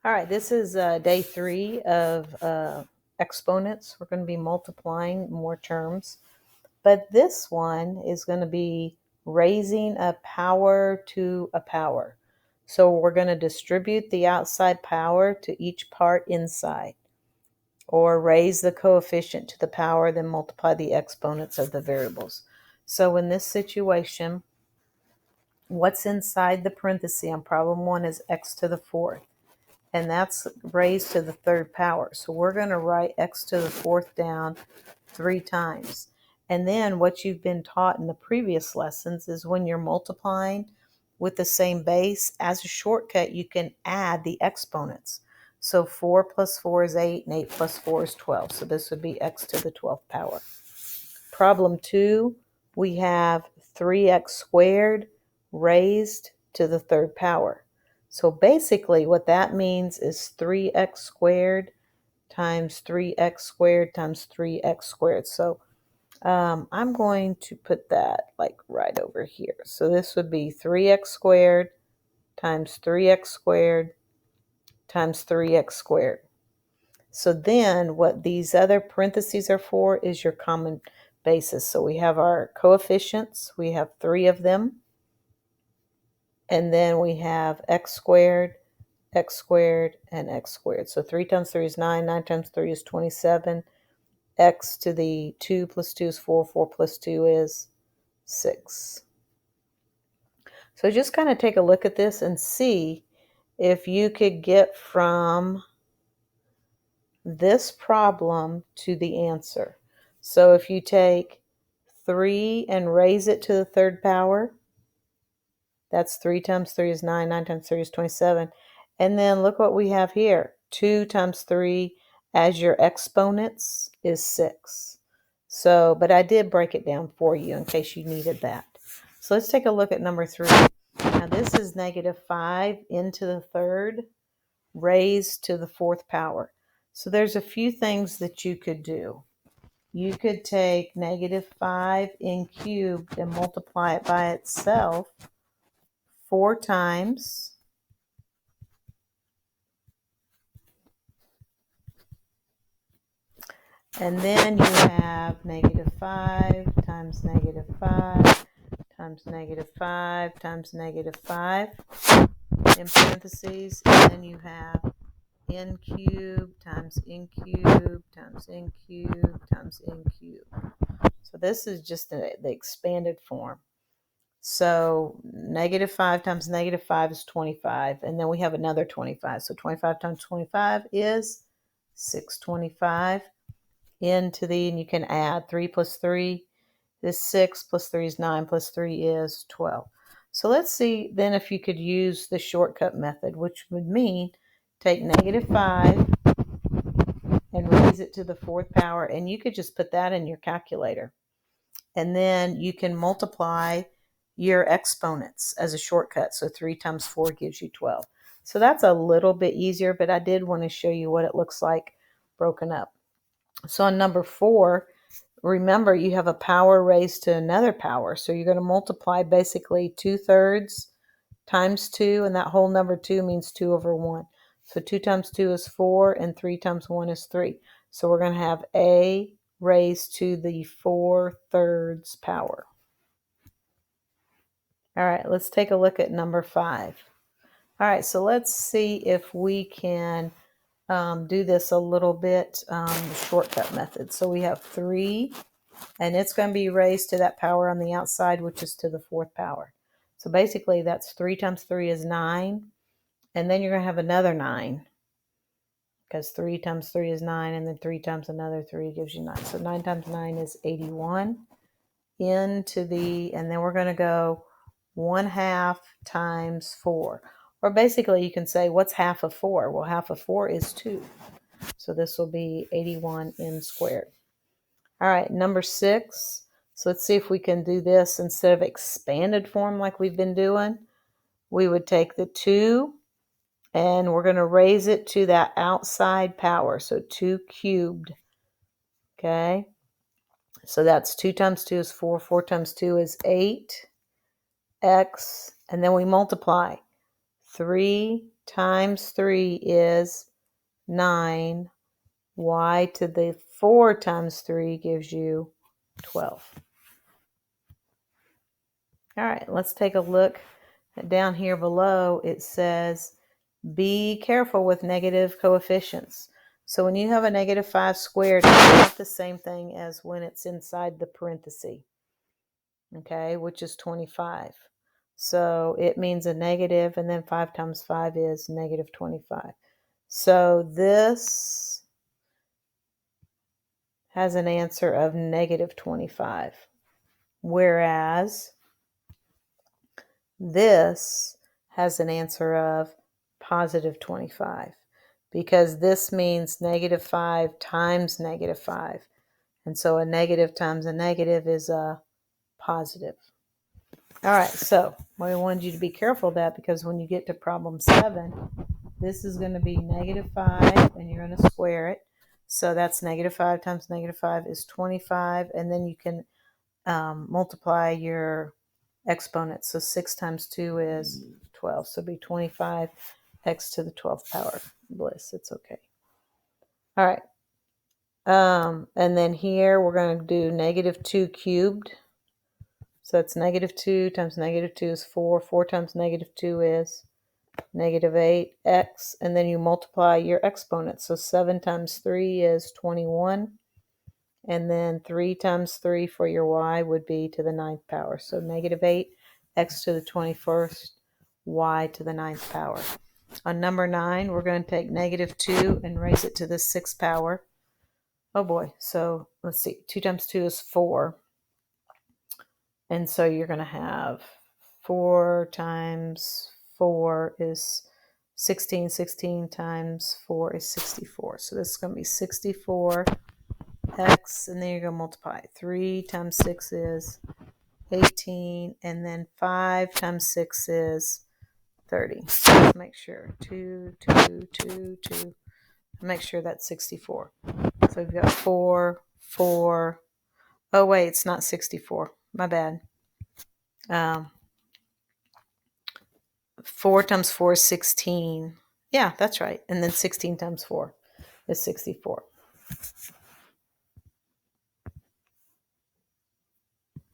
All right, this is day 3 of exponents. We're going to be multiplying more terms, but this one is going to be raising a power to a power. So we're going to distribute the outside power to each part inside, or raise the coefficient to the power, then multiply the exponents of the variables. So in this situation, what's inside the parenthesis on problem 1 is x to the 4th. And that's raised to the 3rd power. So we're going to write x to the 4th down 3 times. And then what you've been taught in the previous lessons is when you're multiplying with the same base, as a shortcut, you can add the exponents. So 4 plus 4 is 8, and 8 plus 4 is 12. So this would be x to the 12th power. Problem 2, we have 3x squared raised to the 3rd power. So basically what that means is 3x squared times 3x squared times 3x squared. So I'm going to put that like right over here. So this would be 3x squared times 3x squared times 3x squared. So then what these other parentheses are for is your common basis. So we have our coefficients. We have 3 of them. And then we have x squared, and x squared. So 3 times 3 is 9. 9 times 3 is 27. X to the 2 plus 2 is 4. 4 plus 2 is 6. So just kind of take a look at this and see if you could get from this problem to the answer. So if you take 3 and raise it to the 3rd power, that's 3 times 3 is 9. 9 times 3 is 27. And then look what we have here. 2 times 3 as your exponents is 6. So, but I did break it down for you in case you needed that. So let's take a look at number 3. Now this is negative 5 into the 3rd raised to the 4th power. So there's a few things that you could do. You could take negative 5 in cubed and multiply it by itself 4 times. And then you have negative 5 times negative 5 times negative 5 times negative 5 in parentheses. And then you have n cubed times n cubed times n cubed times n cubed. So this is just the expanded form. So negative 5 times negative 5 is 25. And then we have another 25. So 25 times 25 is 625. Into the, and you can add 3 plus 3 is 6, plus 3 is 9, plus 3 is 12. So let's see then if you could use the shortcut method, which would mean take negative 5 and raise it to the 4th power, and you could just put that in your calculator. And then you can multiply your exponents as a shortcut. So 3 times 4 gives you 12. So that's a little bit easier, but I did want to show you what it looks like broken up. So on number 4, remember you have a power raised to another power. So you're going to multiply basically 2/3 times 2, and that whole number 2 means 2 over 1. So 2 times 2 is 4, and 3 times 1 is 3. So we're going to have a raised to the 4/3 power. All right, let's take a look at number 5. All right, so let's see if we can do this a little bit, shortcut method. So we have 3, and it's going to be raised to that power on the outside, which is to the 4th power. So basically that's 3 times 3 is 9, and then you're going to have another 9, because 3 times 3 is 9, and then 3 times another 3 gives you 9. So 9 times 9 is 81 into the, and then we're going to go 1/2 times 4. Or basically you can say, what's half of 4? Well, half of 4 is 2. So this will be 81 n squared. All right, number 6. So let's see if we can do this instead of expanded form like we've been doing. We would take the 2 and we're going to raise it to that outside power. So 2 cubed. Okay. So that's 2 times 2 is 4. 4 times 2 is 8. X. And then we multiply 3 times 3 is 9. Y to the 4 times 3 gives you 12. All right, let's take a look. Down here below, it says, be careful with negative coefficients. So when you have a negative 5 squared, it's not the same thing as when it's inside the parenthesis, okay, which is 25. So it means a negative, and then 5 times 5 is negative 25. So this has an answer of negative 25, whereas this has an answer of positive 25, because this means negative 5 times negative 5. And so a negative times a negative is a positive. All right, so we wanted you to be careful of that, because when you get to problem 7, this is going to be negative 5, and you're going to square it. So that's negative 5 times negative 5 is 25, and then you can multiply your exponents. So 6 times 2 is 12. So it'll be 25 x to the 12th power. Bliss, it's okay. All right. And then here we're going to do negative 2 cubed. So that's negative 2 times negative 2 is 4. 4 times negative 2 is negative 8x. And then you multiply your exponents. So 7 times 3 is 21. And then 3 times 3 for your y would be to the 9th power. So negative 8 x to the 21st, y to the 9th power. On number 9, we're going to take negative 2 and raise it to the 6th power. Oh boy, so let's see, 2 times 2 is 4. And so you're going to have 4 times 4 is 16. 16 times 4 is 64. So this is going to be 64 x, and then you're going to multiply. 3 times 6 is 18, and then 5 times 6 is 30. Let's make sure. 2, 2, 2, 2. Make sure that's 64. So we've got 4, 4. Oh, wait, it's not 64. My bad. 4 times 4 is 16. Yeah, that's right. And then 16 times 4 is 64.